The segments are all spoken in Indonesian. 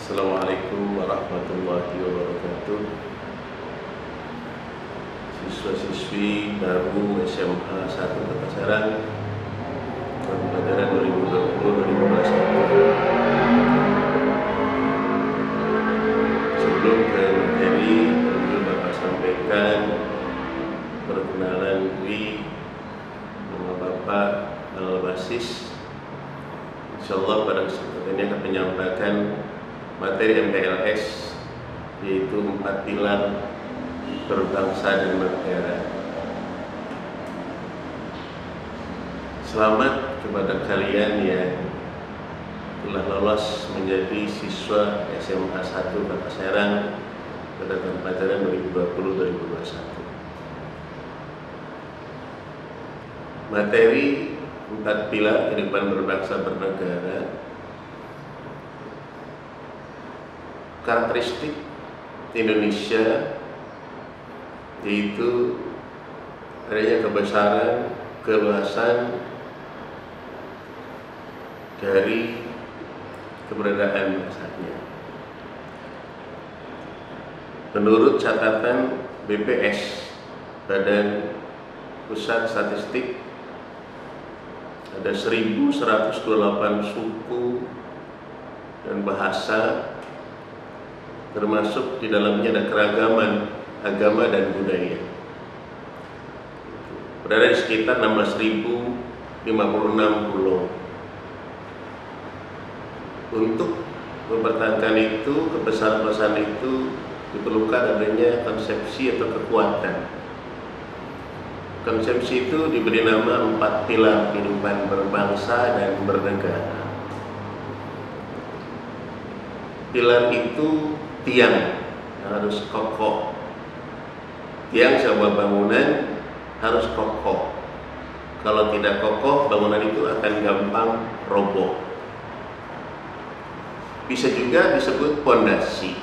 Assalamualaikum warahmatullahi wabarakatuh. Siswa-siswi baru SMA 1 Kota Serang tahun pelajaran 2020-2021. Sebelum ke materi, perlu Bapak sampaikan perkenalan diri. Nama Bapak Al-Basis. Insyaallah pada kesempatan ini akan menyampaikan materi MPLS, yaitu 4 pilar berbangsa dan bernegara. Selamat kepada kalian yang telah lolos menjadi siswa SMA 1 Kota Serang pada tahun pelajaran 2020-2021. Materi 4 pilar kehidupan berbangsa bernegara. Karakteristik Indonesia yaitu adanya kebesaran, keluasan dari keberadaan bangsanya. Menurut catatan BPS, Badan Pusat Statistik, ada 1128 suku dan bahasa, termasuk di dalamnya ada keragaman agama dan budaya. Berada di sekitar 16.056 pulau. Untuk mempertahankan itu, kebesaran itu diperlukan adanya konsepsi atau kekuatan. Konsepsi itu diberi nama 4 pilar kehidupan berbangsa dan bernegara. Pilar itu tiang yang harus kokoh. Tiang sebuah bangunan harus kokoh. Kalau tidak kokoh, bangunan itu akan gampang roboh. Bisa juga disebut pondasi.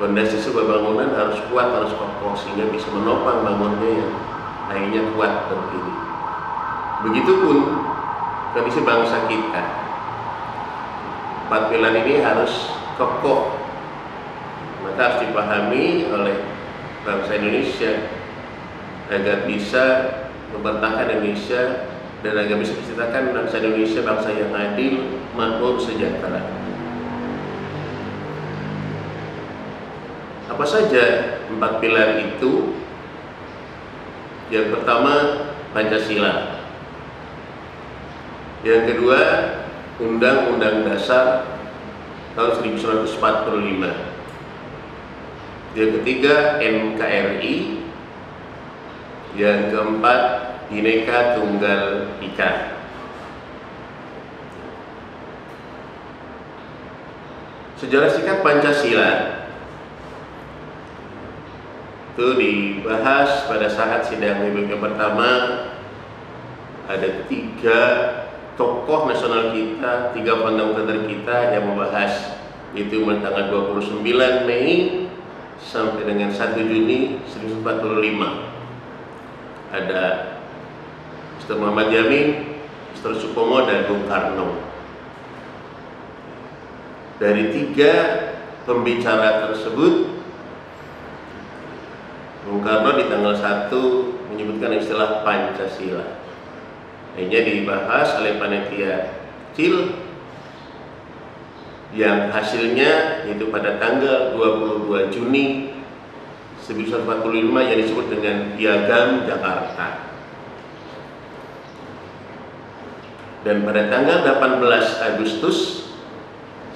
Pondasi sebuah bangunan harus kuat, harus kokoh, sehingga bisa menopang bangunannya yang lainnya kuat berdiri. Begitupun kondisi bangsa kita. 4 pilar ini harus kokoh, maka harus dipahami oleh bangsa Indonesia agar bisa mempertahankan Indonesia dan agar bisa menciptakan bangsa Indonesia bangsa yang adil, makmur, sejahtera. Apa saja 4 pilar itu? Yang pertama, Pancasila. Yang kedua, Undang-Undang Dasar tahun 1945. Yang ketiga, NKRI. Yang keempat, Bhinneka Tunggal Ika. Sejarah singkat Pancasila itu dibahas pada saat sidang PBB pertama. Ada 3 tokoh nasional kita, 3 founder kita yang membahas, itu mulai tanggal 29 Mei sampai dengan 1 Juni 1945. Ada Mr. Muhammad Yamin, Mr. Supomo, dan Bung Karno. Dari 3 pembicara tersebut, Bung Karno di tanggal 1 menyebutkan istilah Pancasila. Akhirnya dibahas oleh panitia kecil yang hasilnya yaitu pada tanggal 22 Juni 1945 yang disebut dengan Piagam Jakarta. Dan pada tanggal 18 Agustus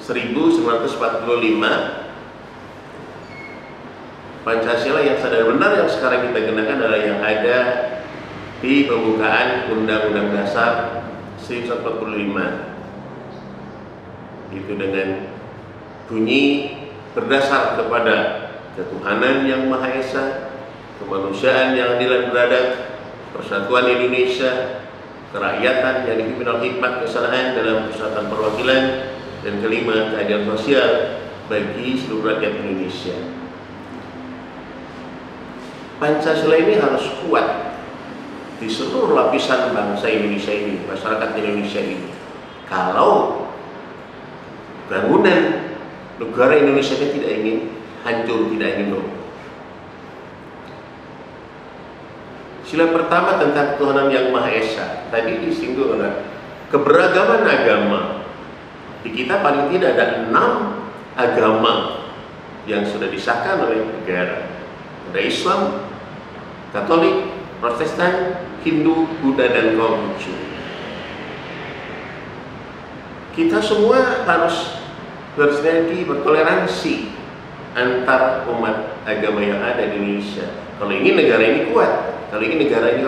1945, Pancasila yang sadar benar yang sekarang kita gunakan adalah yang ada di pembukaan Undang-Undang Dasar 1945. Itu dengan bunyi berdasar kepada ketuhanan yang Maha Esa, kemanusiaan yang adil dan beradab, persatuan Indonesia, kerakyatan yang dipimpin oleh hikmat kesetaraan dalam persatuan perwakilan, dan kelima, keadilan sosial bagi seluruh rakyat Indonesia. Pancasila ini harus kuat di seluruh lapisan bangsa Indonesia ini, masyarakat Indonesia ini. Kalau bangunan negara Indonesia tidak ingin hancur, tidak ingin roboh. Sila pertama tentang ketuhanan yang Maha Esa. Tadi disinggung oleh keberagaman agama. Di kita paling tidak ada 6 agama yang sudah disahkan oleh negara. Ada Islam, Katolik, Protestan, Hindu, Buddha, dan Konghucu. Kita semua harus bersinergi, bertoleransi antar umat agama yang ada di Indonesia. Kalau ingin negara ini kuat, kalau ingin negara ini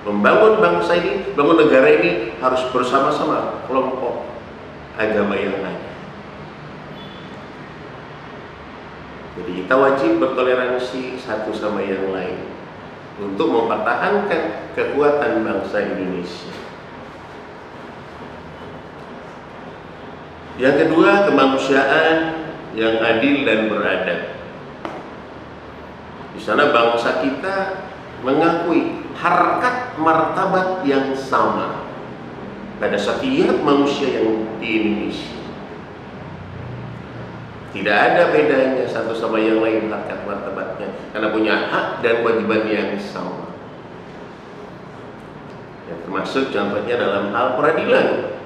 membangun bangsa ini, bangun negara ini, harus bersama-sama kelompok agama yang ada. Jadi kita wajib bertoleransi satu sama yang lain untuk mempertahankan kekuatan bangsa Indonesia. Yang kedua, kemanusiaan yang adil dan beradab. Di sana bangsa kita mengakui harkat martabat yang sama pada setiap manusia yang di Indonesia. Tidak ada bedanya satu sama yang lain harkat martabatnya, karena punya hak dan kewajiban yang sama. Ya, termasuk contohnya dalam hal peradilan.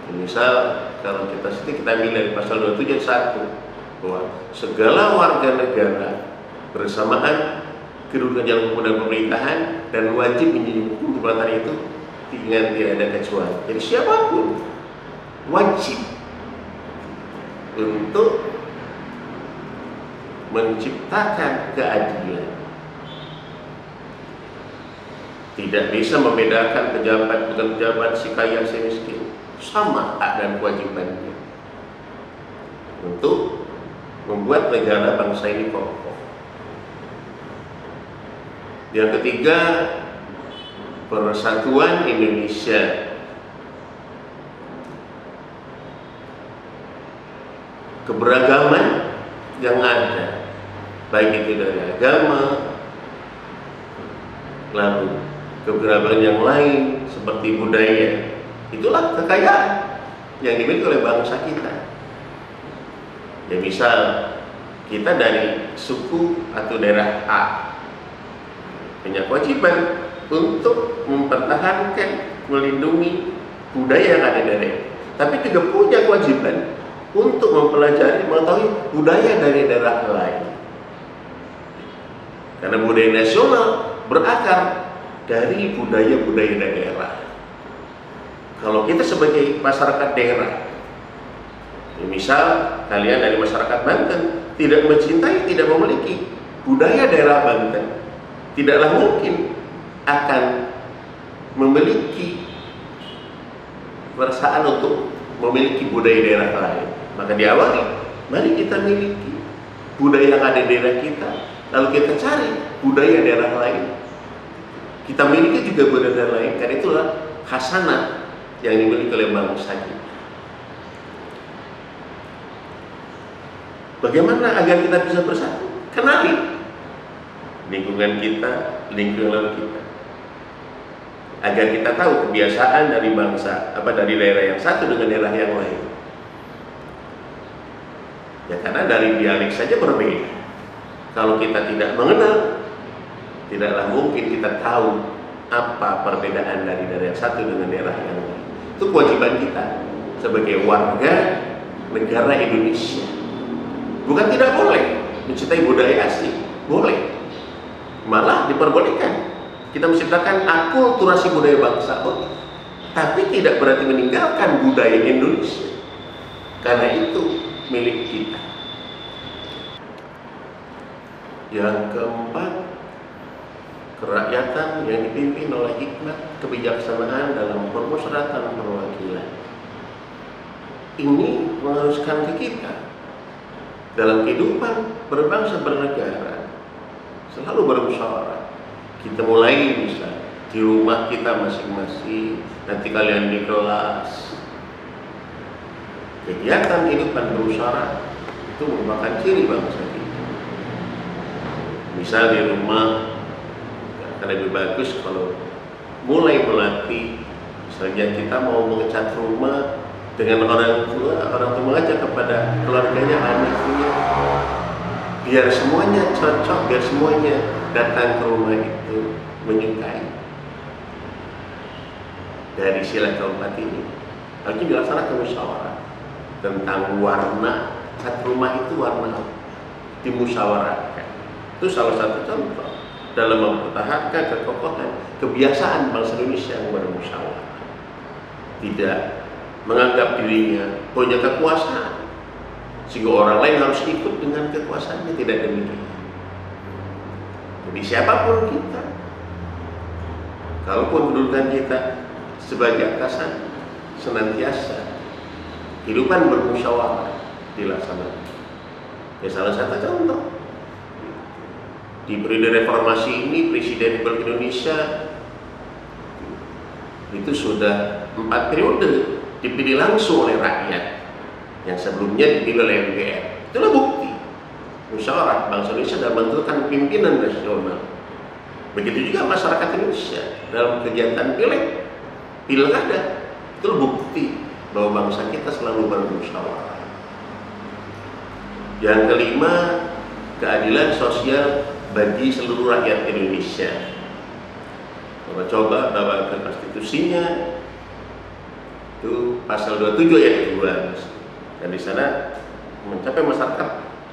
Misal kalau kita ambil dari pasal 27 ayat 1 bahwa segala warga negara bersamaan kedudukan jalan hukum dan pemerintahan dan wajib menjunjung hukum peraturan itu dengan tidak ada kecuali. Jadi siapapun wajib untuk menciptakan keadilan. Tidak bisa membedakan pejabat bukan pejabat, si kaya si miskin. Sama hak dan kewajibannya untuk membuat negara bangsa ini kokoh. Yang ketiga, persatuan Indonesia. Keberagaman yang ada, baik itu dari agama, lalu keberagaman yang lain seperti budaya, itulah kekayaan yang dimiliki oleh bangsa kita. Ya misal kita dari suku atau daerah A punya kewajiban untuk mempertahankan, melindungi budaya yang ada di daerah, tapi juga punya kewajiban untuk mempelajari, mengetahui budaya dari daerah lain. Karena budaya nasional berakar dari budaya-budaya daerah. Kalau kita sebagai masyarakat daerah, misal kalian dari masyarakat Banten tidak mencintai, tidak memiliki budaya daerah Banten, tidaklah mungkin akan memiliki perasaan untuk memiliki budaya daerah lain. Maka diawali, mari kita miliki budaya yang ada di daerah kita, lalu kita cari budaya daerah lain. Kita miliki juga budaya daerah lain, karena itulah khasanah yang dimiliki oleh bangsa kita. Bagaimana agar kita bisa bersatu? Kenali lingkungan kita, lingkungan kita, agar kita tahu kebiasaan dari bangsa, dari daerah yang satu dengan daerah yang lain. Ya karena dari dialek saja berbeda. Kalau kita tidak mengenal, tidaklah mungkin kita tahu apa perbedaan dari daerah yang satu dengan daerah yang lain. Itu kewajiban kita sebagai warga negara Indonesia. Bukan tidak boleh mencintai budaya asli, boleh. Malah diperbolehkan kita menciptakan akulturasi budaya bangsa, tapi tidak berarti meninggalkan budaya Indonesia, karena itu milik kita. Yang keempat, kerakyatan yang dipimpin oleh hikmat kebijaksanaan dalam permusyawaratan perwakilan. Ini mengharuskan ke kita dalam kehidupan berbangsa bernegara selalu bermusyawarah. Kita mulai bisa di rumah kita masing-masing, nanti kalian di kelas. Kegiatan kehidupan bermusyawarah itu merupakan ciri bangsa kita. Misal di rumah, akan lebih bagus kalau mulai melatih. Misalnya kita mau mengecat rumah, dengan orang tua mengajak kepada keluarganya, anaknya, biar semuanya cocok, biar semuanya datang ke rumah itu menyukai. Dari sila keempat ini harusnya dilaksanakan musyawarah tentang warna satu rumah itu, warna dimusyawarahkan. Itu salah satu contoh dalam mempertahankan kekokohan kebiasaan bangsa Indonesia yang bermusyawarah, tidak menganggap dirinya punya kekuasaan sehingga orang lain harus ikut dengan kekuasaannya. Tidak demikian. Jadi siapapun kita, kalaupun kedudukan kita sebagai atasan, senantiasa kehidupan bermusyawarah dilaksanakan. Ya, salah satu contoh di periode reformasi ini, Presiden Republik Indonesia itu sudah 4 periode dipilih langsung oleh rakyat, yang sebelumnya dipilih oleh MPR. Itulah bukti musyawarah bangsa Indonesia dalam menentukan pimpinan nasional. Begitu juga masyarakat Indonesia dalam kegiatan pilkada. Itu bukti bahwa bangsa kita selalu bermusyawarah. Yang kelima, keadilan sosial bagi seluruh rakyat Indonesia. Coba bawa ke konstitusinya, itu pasal 27 ayat 2, dan di sana mencapai masyarakat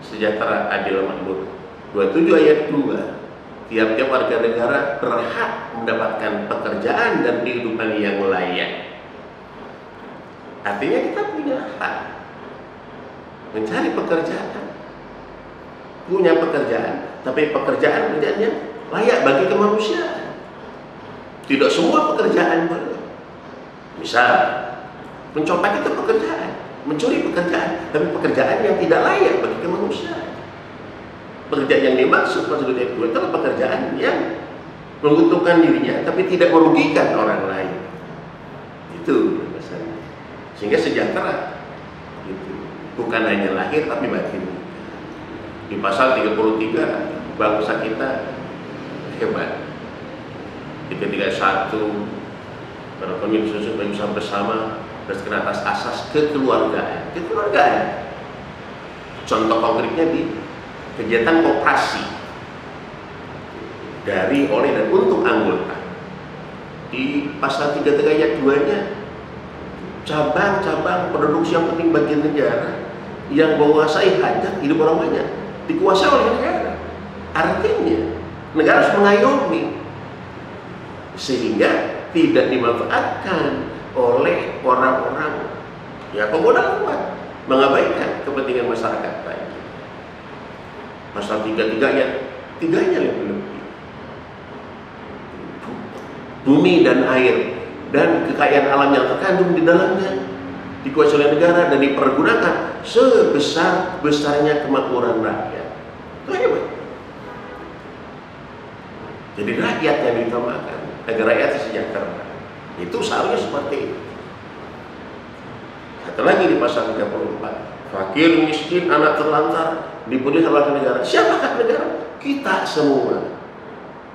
sejahtera, adil, makmur. 27 ayat 2, tiap-tiap warga negara berhak mendapatkan pekerjaan dan kehidupan yang layak. Artinya kita punya hak mencari pekerjaan, punya pekerjaan, tapi pekerjaan yang layak bagi kemanusiaan. Tidak semua pekerjaan boleh. Misal, mencopet itu pekerjaan, mencuri pekerjaan, tapi pekerjaan yang tidak layak bagi kemanusiaan. Pekerjaan yang dimaksud pasal 2 itu adalah pekerjaan yang menguntungkan dirinya, tapi tidak merugikan orang lain. Itu pesannya. Sehingga sejahtera itu bukan hanya lahir tapi batin. Di pasal 33 bangsa kita hebat. Di 31 berkomitmen khusus berusaha bersama berdasarkan atas asas kekeluargaan. Kekeluargaan. Contoh konkretnya di kegiatan koperasi dari, oleh, dan untuk anggota. Di pasal 33 ayat 2-nya, cabang-cabang produksi yang penting bagi negara yang menguasai hajat hidup orang banyak dikuasai oleh negara. Artinya negara harus mengayomi sehingga tidak dimanfaatkan oleh orang-orang ya pemodal kuat, mengabaikan kepentingan masyarakat lain. Pasal 33 ayat 3-nya lebih. Bumi dan air dan kekayaan alam yang terkandung di dalamnya dikuasai oleh negara dan dipergunakan sebesar-besarnya kemakmuran rakyat. Itu hebat. Jadi rakyat yang diutamakan, agar rakyat sejahtera. Itu seharusnya seperti itu. Satu lagi di pasal 34, fakir, miskin, anak terlantar diberi hak negara. Siapakah negara? Kita semua.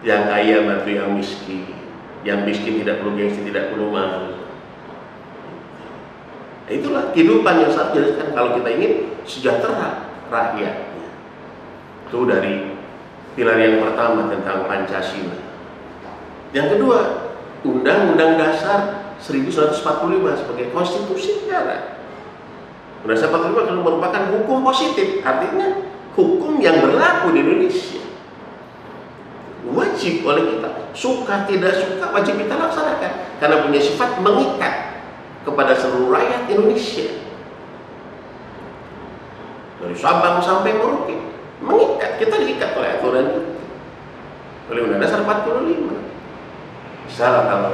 Yang kaya bantu yang miskin, yang miskin tidak perlu gengsi, tidak perlu malu. Nah, itulah kehidupan yang harus dijelaskan kalau kita ingin sejahtera rakyatnya. Itu dari pilar yang pertama tentang Pancasila. Yang kedua, Undang-Undang Dasar 1945 sebagai konstitusi negara. Undang-Undang Dasar 45 merupakan hukum positif, artinya hukum yang berlaku di Indonesia. Wajib oleh kita, suka tidak suka wajib kita laksanakan karena punya sifat mengikat kepada seluruh rakyat Indonesia. Dari Sabang sampai Merauke, mengikat, kita diikat oleh aturan itu. Oleh Undang-Undang Dasar 45. Misalnya kalau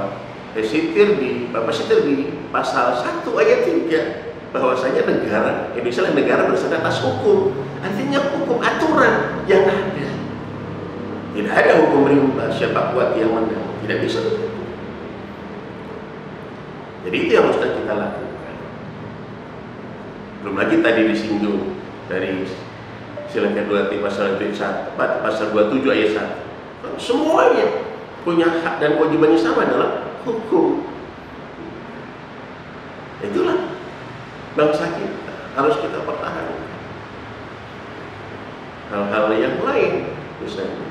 Bapak sitir di pasal 1 ayat 3 bahwasanya negara Indonesia adalah negara bersandar atas hukum, artinya hukum aturan yang ada. Tidak ada hukum rimba siapa kuat yang menang, tidak bisa. Jadi itu yang harus kita lakukan. Belum lagi tadi disinggung dari sila kedua pasal 1, pasal 27 ayat 1. Semuanya punya hak dan kewajibannya sama dalam hukum. Itulah bangsa kita harus kita pertahankan. Hal-hal yang lain, misalnya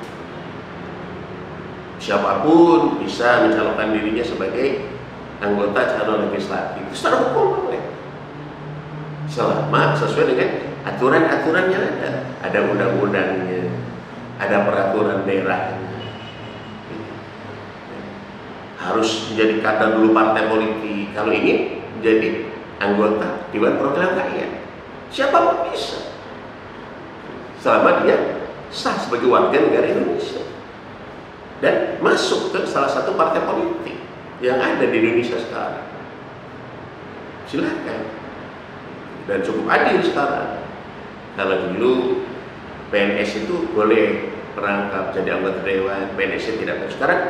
siapapun bisa mencalonkan dirinya sebagai anggota calon legislatif secara hukum boleh, selama sesuai dengan aturan-aturan yang ada undang-undangnya, ada peraturan daerahnya. Harus menjadi kader dulu partai politik kalau ingin menjadi anggota Dewan Perwakilan Rakyat. Siapapun bisa, selama dia sah sebagai warga negara Indonesia dan masuk ke salah satu partai politik yang ada di Indonesia sekarang. Silakan. Dan cukup adil sekarang. Kalau dulu PNS itu boleh merangkap jadi anggota dewan, PNS tidak. Sekarang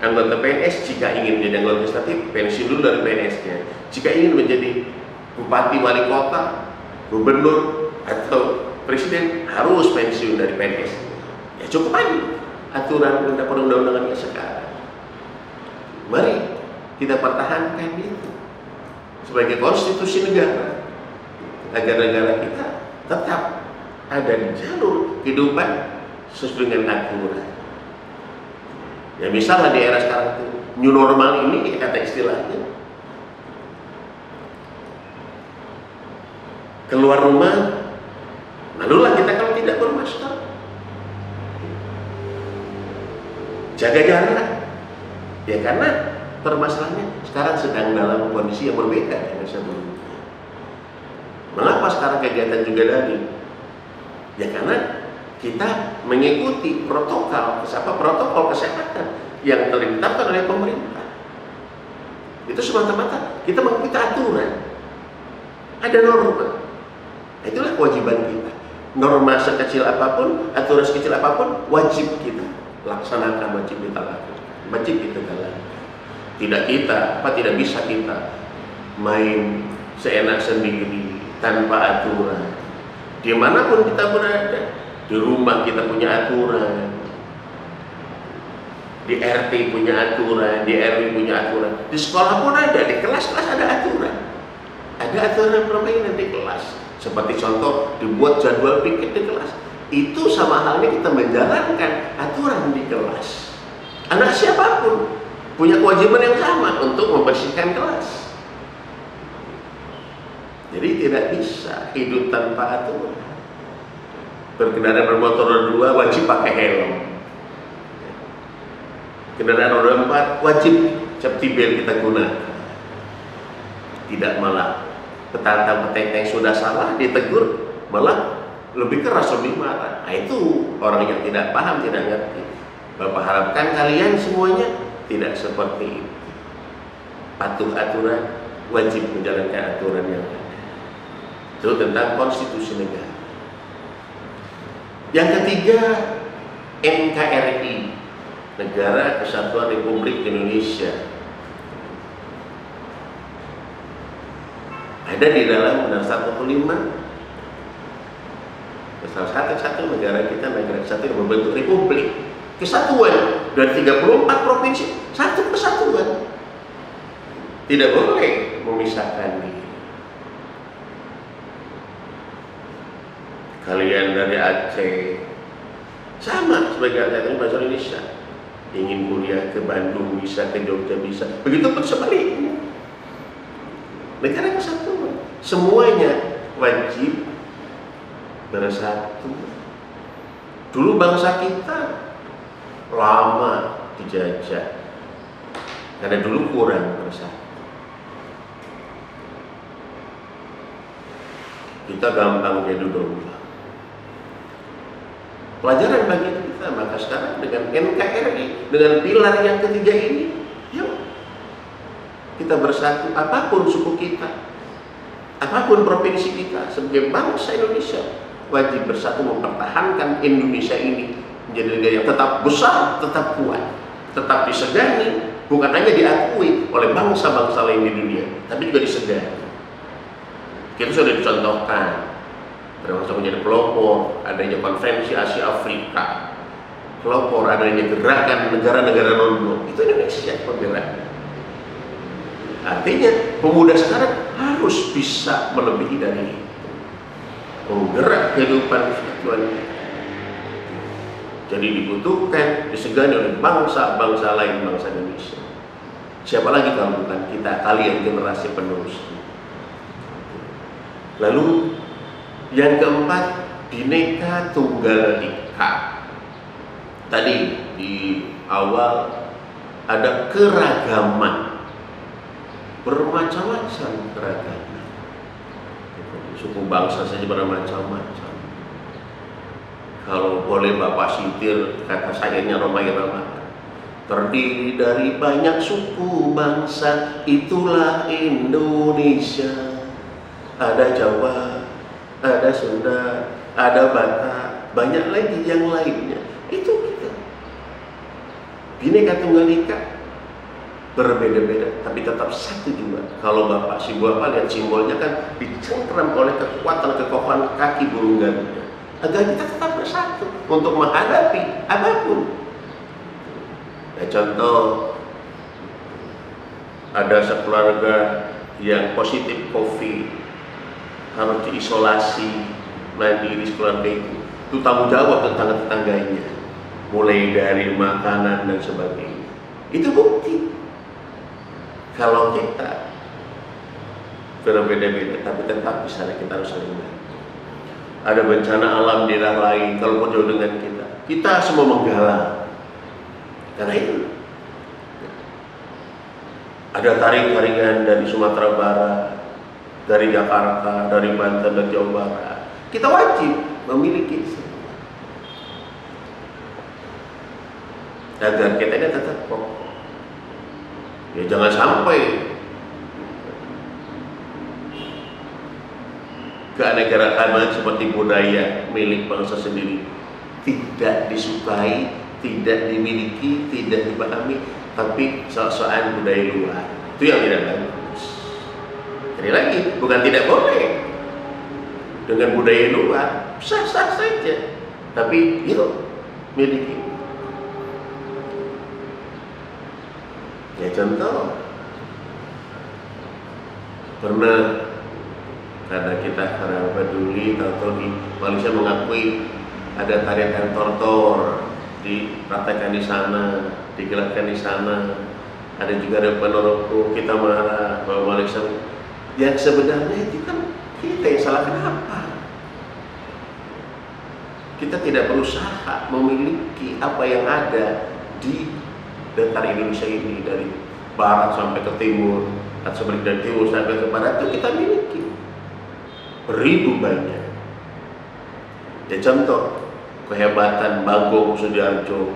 anggota PNS jika ingin menjadi anggota legislatif pensiun dulu dari PNS-nya. Jika ingin menjadi bupati, wali kota, gubernur atau presiden harus pensiun dari PNS. Ya cukup adil aturan perundang-undangannya sekarang. Mari kita pertahankan itu sebagai konstitusi negara agar negara kita tetap ada di jalur kehidupan sesuai dengan aturan. Ya misalnya di era sekarang itu new normal ini kata istilahnya, keluar rumah malulah kita kalau tidak bermasker, jaga jarak. Ya karena permasalahannya sekarang sedang dalam kondisi yang berbeda dengan sebelumnya. Mengapa sekarang kegiatan juga daring? Ya karena kita mengikuti protokol kesehatan yang telah ditetapkan oleh pemerintah. Itu semata-mata kita mengikuti aturan. Ada norma. Itulah kewajiban kita. Norma sekecil apapun, aturan sekecil apapun, wajib kita laksanakan, wajib kita lakukan, wajib kita jalankan. Tidak bisa kita main seenak sendiri tanpa aturan. Dimanapun kita berada, di rumah kita punya aturan, di RT punya aturan, di RW punya aturan, di sekolah pun ada, di kelas-kelas ada aturan. Ada aturan permainan di kelas. Seperti contoh dibuat jadwal pikir di kelas. Itu sama halnya kita menjalankan aturan di kelas. Anak siapapun punya kewajiban yang sama untuk membersihkan kelas. Jadi tidak bisa hidup tanpa aturan. Berkendara bermotor roda 2 wajib pakai helm. Kendaraan roda 4 wajib safety belt kita gunakan. Tidak malah petantang-petenteng yang sudah salah ditegur, malah lebih keras, lebih marah. Nah, itu orang yang tidak paham, tidak ngerti. Bapak harapkan kalian semuanya tidak seperti itu. Patuh aturan, wajib menjalankan aturan yang ada. Itu tentang konstitusi negara. Yang ketiga, NKRI, Negara Kesatuan Republik Indonesia. Ada di dalam Undang-Undang 45. Salah satu negara kita, negara kesatuan yang membentuk republik kesatuan dari 34 provinsi, satu kesatuan. Tidak boleh memisahkan diri. Kalian dari Aceh sama sebagai rakyat bahasa Indonesia, ingin kuliah ke Bandung bisa, ke Jogja bisa, begitu pun sebaliknya. Negara kesatuan, semuanya wajib bersatu. Dulu bangsa kita lama dijajah karena dulu kurang bersatu. Kita gampang jadi domba. Pelajaran bagi kita, maka sekarang dengan NKRI, dengan pilar yang ketiga ini, yuk kita bersatu. Apapun suku kita, apapun provinsi kita, sebagai bangsa Indonesia wajib bersatu mempertahankan Indonesia ini menjadi negara yang tetap besar, tetap kuat, tetap disegani, bukan hanya diakui oleh bangsa-bangsa lain di dunia, tapi juga disegani. Kita sudah dicontohkan, termasuk menjadi pelopor adanya konferensi Asia Afrika, pelopor adanya gerakan negara-negara non-blok, itu Indonesia pembelanya. Artinya pemuda sekarang harus bisa melebihi dari itu, menggerak kehidupan persatuan. Jadi dibutuhkan, disegani oleh bangsa-bangsa lain, bangsa Indonesia. Siapa lagi kalau bukan kita, kalian generasi penerus. Lalu yang keempat, Bhinneka Tunggal Ika. Tadi di awal ada keragaman, bermacam-macam keragaman. Suku bangsa saja bermacam-macam. Kalau boleh Bapak sitir kata sayangnya Rhoma Irama, terdiri dari banyak suku bangsa, itulah Indonesia. Ada Jawa, ada Sunda, ada Batak, banyak lagi yang lainnya. Itu kita. Bhinneka Tunggal Ika, berbeda-beda, tapi tetap satu juga. Kalau Bapak Bapak lihat simbolnya kan dicengkram oleh kekuatan kekokohan kaki burung garuda, agar kita tetap bersatu untuk menghadapi apapun. Ya, contoh, ada sekeluarga yang positif COVID, harus diisolasi mandiri sekeluarga itu tanggung jawab tetangga-tetangganya, mulai dari makanan dan sebagainya. Itu bukti kalau kita berbeda-beda tapi tetap bisa, kita harus saling bantu. Ada bencana alam di daerah lain, kalau jauh dengan kita semua menggalang. Karena itu ada taring-taringan dari Sumatera Barat, dari Jakarta, dari Banten dan Jawa Barat. Kita wajib memiliki agar kita ini tetap kokoh. Ya jangan sampai keanekaragaman seperti budaya milik bangsa sendiri tidak disukai, tidak dimiliki, tidak dipahami, tapi soal-soal budaya luar. Itu yang tidak bagus. Jadi lagi, bukan tidak boleh dengan budaya luar, sah-sah saja, tapi yuk miliki. Ya contoh, pernah karena kita karena peduli, tahu-tahu di Malaysia mengakui ada tarian tortor, dipraktekkan di sana, digelarkan di sana. Ada juga ada Ponorogo, kita marah bahwa Malaysia, yang sebenarnya itu kan kita yang salah. Kenapa? Kita tidak berusaha memiliki apa yang ada di datar Indonesia ini, dari barat sampai ke timur, atau sebaliknya dari timur sampai ke barat, itu kita miliki beribu banyak. Ya contoh, kehebatan Bagong Sudiarjo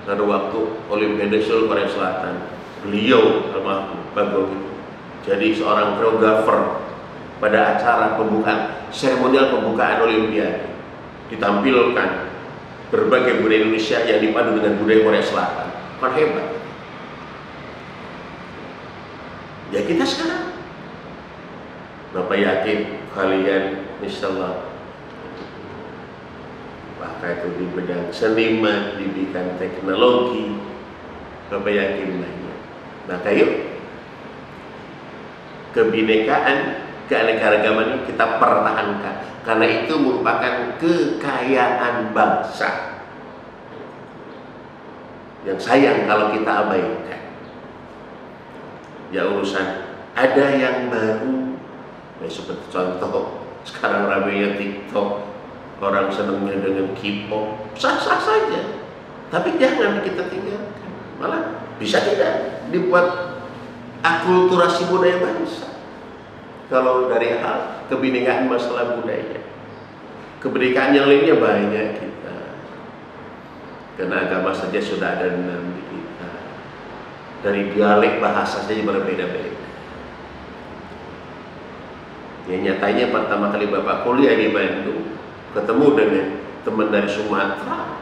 pada waktu Olimpiade Seoul Korea Selatan, beliau almarhum Bagong itu jadi seorang koreografer pada acara pembukaan, seremonial pembukaan Olimpiade, ditampilkan berbagai budaya Indonesia yang dipadu dengan budaya Korea Selatan. Kan hebat. Ya kita sekarang, Bapak yakin kalian insyaallah, apakah itu di bidang seniman, di bidang teknologi, Bapak yakin banyak. Maka yuk, kebinekaan, keanekaragaman ini kita pertahankan, karena itu merupakan kekayaan bangsa yang sayang kalau kita abaikan. Ya urusan ada yang baru, ya seperti contoh sekarang ramainya TikTok, orang senangnya dengan K-pop, sah-sah saja, tapi jangan kita tinggalkan. Malah bisa tidak dibuat akulturasi budaya bangsa. Kalau dari hal kebinekaan masalah budaya, kebinekaan yang lainnya banyak kita, karena agama saja sudah ada 6 di kita, dari dialek bahasa saja berbeda-beda. Ya nyatanya pertama kali Bapak kuliah di Bandung, ketemu dengan teman dari Sumatera,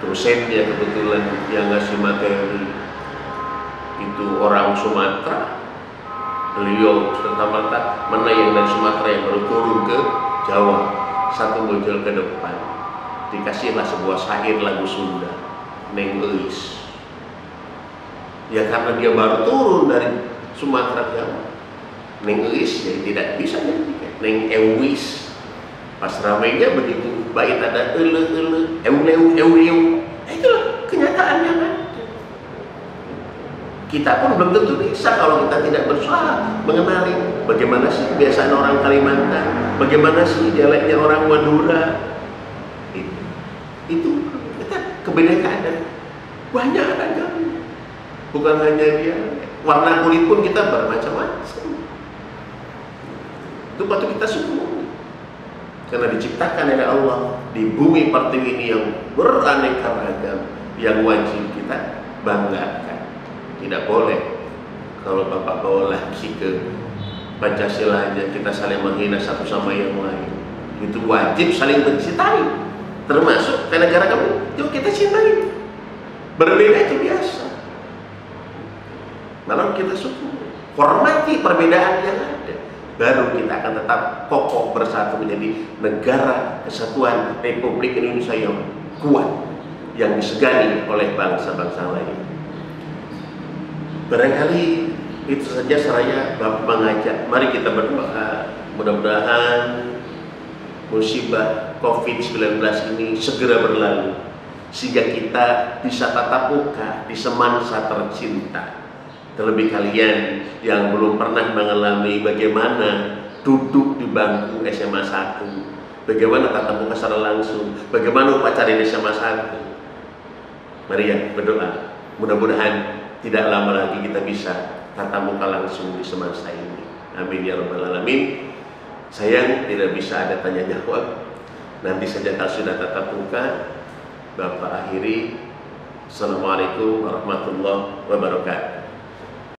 dosennya kebetulan yang ngasih materi itu orang Sumatera. Beliau serta-merta mana yang dari Sumatera yang baru turun ke Jawa, satu muncul ke depan, dikasihlah sebuah syair lagu Sunda, Neng Eis. Ya karena dia baru turun dari Sumatera Jawa. Neng Eis ya tidak bisa nyanyikan. Neng Ewis pas ramainya begitu bait ada euleu. Itulah kenyataan yang ada. Kita pun belum tentu bisa kalau kita tidak berusaha mengenali bagaimana sih kebiasaan orang Kalimantan, bagaimana sih dialeknya orang Madura. Itu kita kebinekaan banyak ragam. Bukan hanya dia, warna kulit pun kita bermacam-macam. Itu patut kita syukuri. Karena diciptakan oleh Allah di bumi pertiwi ini yang beraneka ragam, yang wajib kita banggakan. Tidak boleh kalau Bapak bawa lagi ke Pancasila aja kita saling menghina satu sama yang lain. Itu wajib saling mencintai. Termasuk ke negara kami, yuk kita cintai. Berbeda itu biasa. Malah kita syukur, hormati perbedaan yang ada. Baru kita akan tetap kokoh bersatu menjadi negara kesatuan Republik Indonesia yang kuat, yang disegani oleh bangsa-bangsa lain. Barangkali itu saja saya Bapak mengajak. Mari kita berdoa, mudah-mudahan musibah COVID-19 ini segera berlalu, sehingga kita bisa tatap muka di semansa tercinta. Terlebih kalian yang belum pernah mengalami bagaimana duduk di bangku SMA 1, bagaimana tatap muka secara langsung, bagaimana upacara di SMA 1. Mari ya berdoa, mudah-mudahan tidak lama lagi kita bisa tatap muka langsung di semasa ini. Amin ya rabbal alamin. Sayang tidak bisa ada tanya jawab. Nanti saja kalau sudah tatap muka, Bapak akhiri. Assalamualaikum warahmatullahi wabarakatuh.